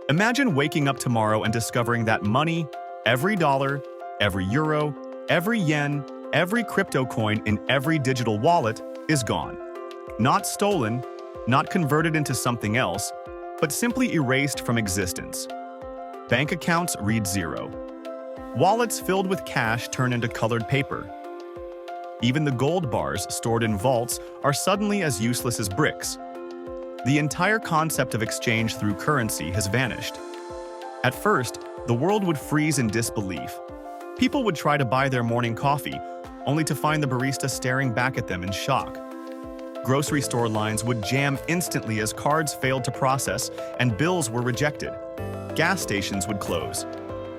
Imagine waking up tomorrow and discovering that money, every dollar, every euro, every yen, every crypto coin in every digital wallet is gone. Not stolen, not converted into something else, but simply erased from existence. Bank accounts read zero. Wallets filled with cash turn into colored paper. Even the gold bars stored in vaults are suddenly as useless as bricks. The entire concept of exchange through currency has vanished. At first, the world would freeze in disbelief. People would try to buy their morning coffee, only to find the barista staring back at them in shock. Grocery store lines would jam instantly as cards failed to process and bills were rejected. Gas stations would close.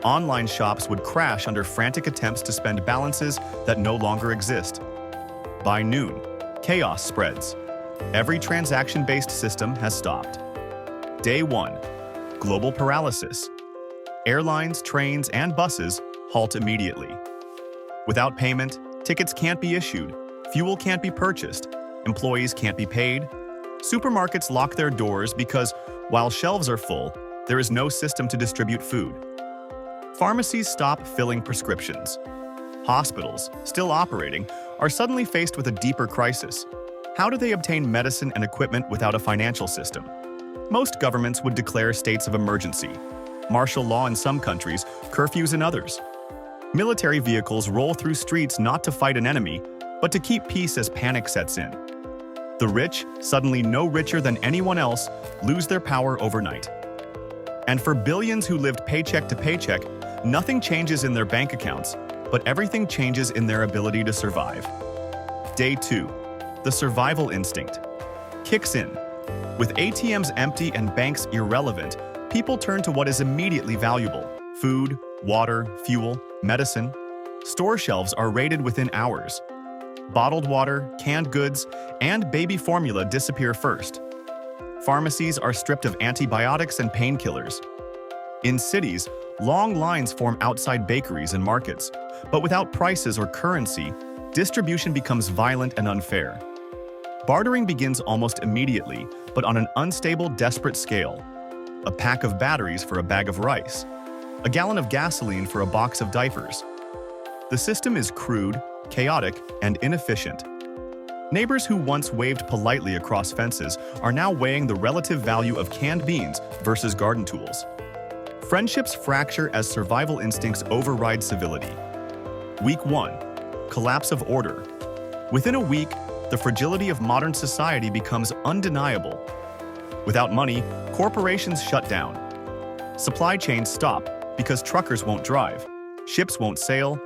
Online shops would crash under frantic attempts to spend balances that no longer exist. By noon, chaos spreads. Every transaction-based system has stopped. Day 1. Global paralysis. Airlines, trains, and buses halt immediately. Without payment, tickets can't be issued, fuel can't be purchased, employees can't be paid. Supermarkets lock their doors because, while shelves are full, there is no system to distribute food. Pharmacies stop filling prescriptions. Hospitals, still operating, are suddenly faced with a deeper crisis. How do they obtain medicine and equipment without a financial system? Most governments would declare states of emergency. Martial law in some countries, curfews in others. Military vehicles roll through streets not to fight an enemy, but to keep peace as panic sets in. The rich, suddenly no richer than anyone else, lose their power overnight. And for billions who lived paycheck to paycheck, nothing changes in their bank accounts, but everything changes in their ability to survive. Day 2. The survival instinct kicks in. With ATMs empty and banks irrelevant, people turn to what is immediately valuable: food, water, fuel, medicine. Store shelves are raided within hours. Bottled water, canned goods, and baby formula disappear first. Pharmacies are stripped of antibiotics and painkillers. In cities, long lines form outside bakeries and markets, but without prices or currency, distribution becomes violent and unfair. Bartering begins almost immediately, but on an unstable, desperate scale. A pack of batteries for a bag of rice. A gallon of gasoline for a box of diapers. The system is crude, chaotic, and inefficient. Neighbors who once waved politely across fences are now weighing the relative value of canned beans versus garden tools. Friendships fracture as survival instincts override civility. Week 1. Collapse of order. Within a week, the fragility of modern society becomes undeniable. Without money, corporations shut down. Supply chains stop because truckers won't drive, ships won't sail,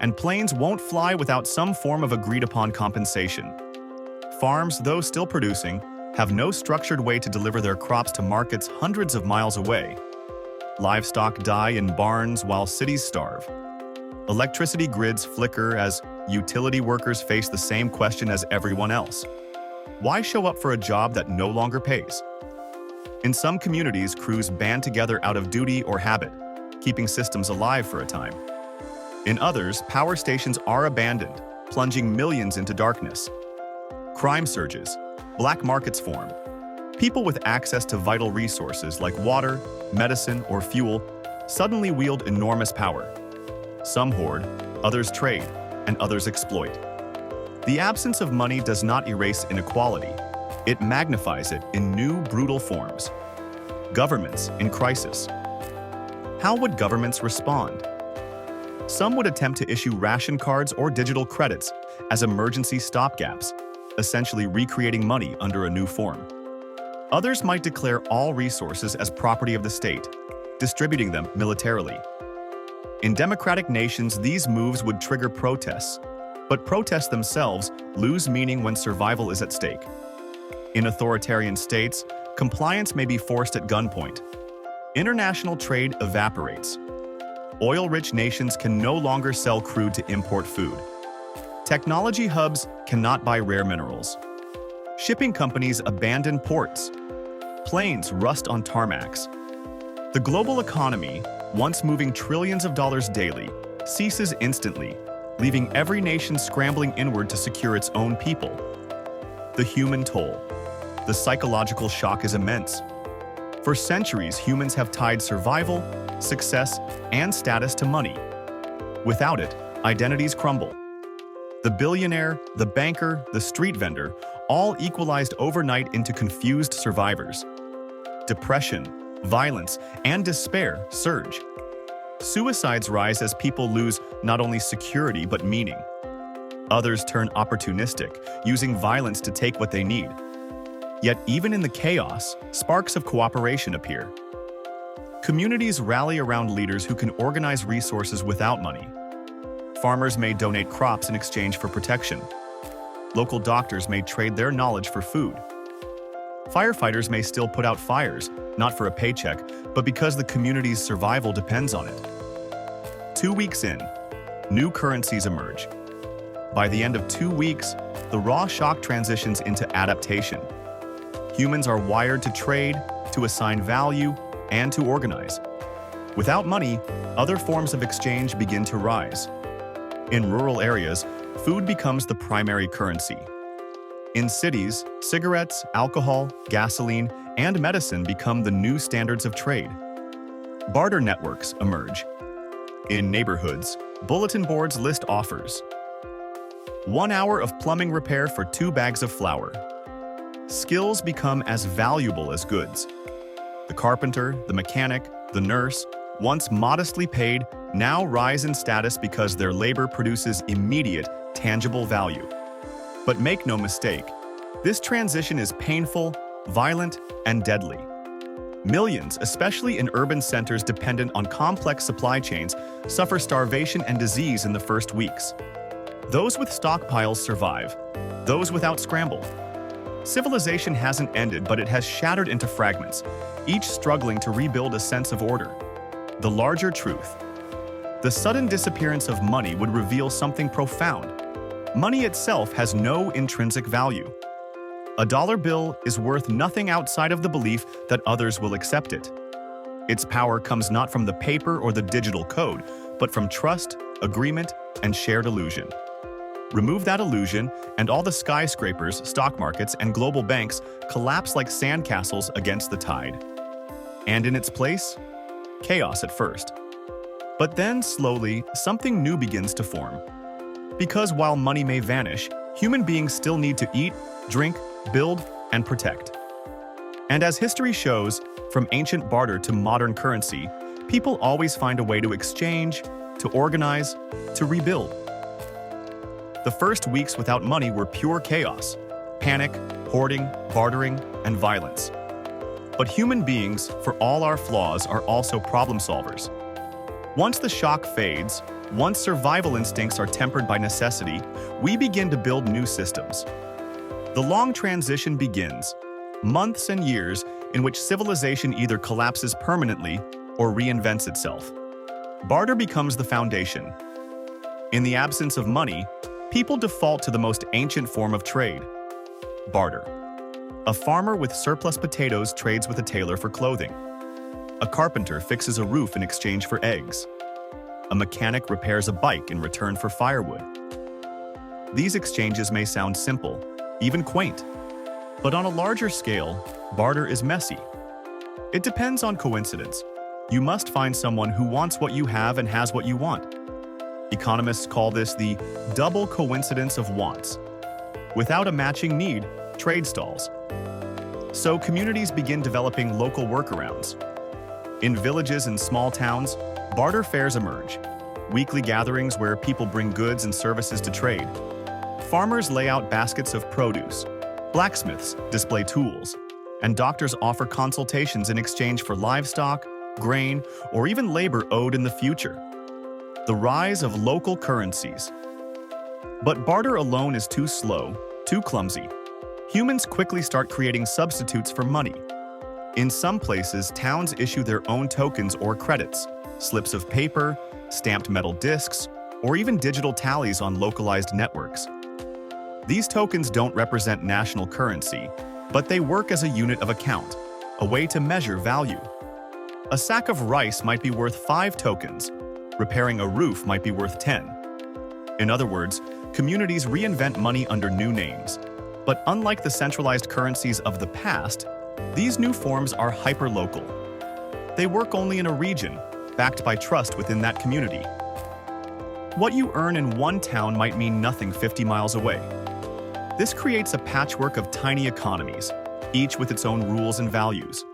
and planes won't fly without some form of agreed-upon compensation. Farms, though still producing, have no structured way to deliver their crops to markets hundreds of miles away. Livestock die in barns while cities starve. Electricity grids flicker as utility workers face the same question as everyone else. Why show up for a job that no longer pays? In some communities, crews band together out of duty or habit, keeping systems alive for a time. In others, power stations are abandoned, plunging millions into darkness. Crime surges, black markets form. People with access to vital resources like water, medicine, or fuel suddenly wield enormous power. Some hoard, others trade, and others exploit. The absence of money does not erase inequality. It magnifies it in new, brutal forms. Governments in crisis. How would governments respond? Some would attempt to issue ration cards or digital credits as emergency stopgaps, essentially recreating money under a new form. Others might declare all resources as property of the state, distributing them militarily. In democratic nations, these moves would trigger protests, but protests themselves lose meaning when survival is at stake. In authoritarian states, compliance may be forced at gunpoint. International trade evaporates. Oil-rich nations can no longer sell crude to import food. Technology hubs cannot buy rare minerals. Shipping companies abandon ports. Planes rust on tarmacs. The global economy, once moving trillions of dollars daily, ceases instantly, leaving every nation scrambling inward to secure its own people. The human toll. The psychological shock is immense. For centuries, humans have tied survival, success, and status to money. Without it, identities crumble. The billionaire, the banker, the street vendor, all equalized overnight into confused survivors. Depression, violence, and despair surge. Suicides rise as people lose not only security but meaning. Others turn opportunistic, using violence to take what they need. Yet even in the chaos, sparks of cooperation appear. Communities rally around leaders who can organize resources without money. Farmers may donate crops in exchange for protection. Local doctors may trade their knowledge for food. Firefighters may still put out fires, not for a paycheck, but because the community's survival depends on it. 2 weeks in, new currencies emerge. By the end of 2 weeks, the raw shock transitions into adaptation. Humans are wired to trade, to assign value, and to organize. Without money, other forms of exchange begin to rise. In rural areas, food becomes the primary currency. In cities, cigarettes, alcohol, gasoline, and medicine become the new standards of trade. Barter networks emerge. In neighborhoods, bulletin boards list offers. 1 hour of plumbing repair for 2 bags of flour. Skills become as valuable as goods. The carpenter, the mechanic, the nurse, once modestly paid, now rise in status because their labor produces immediate, tangible value. But make no mistake, this transition is painful, violent, and deadly. Millions, especially in urban centers dependent on complex supply chains, suffer starvation and disease in the first weeks. Those with stockpiles survive, those without scramble. Civilization hasn't ended, but it has shattered into fragments, each struggling to rebuild a sense of order. The larger truth. The sudden disappearance of money would reveal something profound. Money itself has no intrinsic value. A dollar bill is worth nothing outside of the belief that others will accept it. Its power comes not from the paper or the digital code, but from trust, agreement, and shared illusion. Remove that illusion, and all the skyscrapers, stock markets, and global banks collapse like sandcastles against the tide. And in its place, chaos at first. But then, slowly, something new begins to form. Because while money may vanish, human beings still need to eat, drink, build, and protect. And as history shows, from ancient barter to modern currency, people always find a way to exchange, to organize, to rebuild. The first weeks without money were pure chaos, panic, hoarding, bartering, and violence. But human beings, for all our flaws, are also problem solvers. Once the shock fades, once survival instincts are tempered by necessity, we begin to build new systems. The long transition begins, months and years in which civilization either collapses permanently or reinvents itself. Barter becomes the foundation. In the absence of money, people default to the most ancient form of trade, barter. A farmer with surplus potatoes trades with a tailor for clothing. A carpenter fixes a roof in exchange for eggs. A mechanic repairs a bike in return for firewood. These exchanges may sound simple, even quaint, but on a larger scale, barter is messy. It depends on coincidence. You must find someone who wants what you have and has what you want. Economists call this the double coincidence of wants. Without a matching need, trade stalls. So communities begin developing local workarounds. In villages and small towns, barter fairs emerge, weekly gatherings where people bring goods and services to trade. Farmers lay out baskets of produce, blacksmiths display tools, and doctors offer consultations in exchange for livestock, grain, or even labor owed in the future. The rise of local currencies. But barter alone is too slow, too clumsy. Humans quickly start creating substitutes for money. In some places, towns issue their own tokens or credits, slips of paper, stamped metal discs, or even digital tallies on localized networks. These tokens don't represent national currency, but they work as a unit of account, a way to measure value. A sack of rice might be worth 5 tokens. Repairing a roof might be worth 10. In other words, communities reinvent money under new names. But unlike the centralized currencies of the past, These new forms are hyperlocal. They work only in a region, backed by trust within that community. What you earn in one town might mean nothing 50 miles away. This creates a patchwork of tiny economies, each with its own rules and values.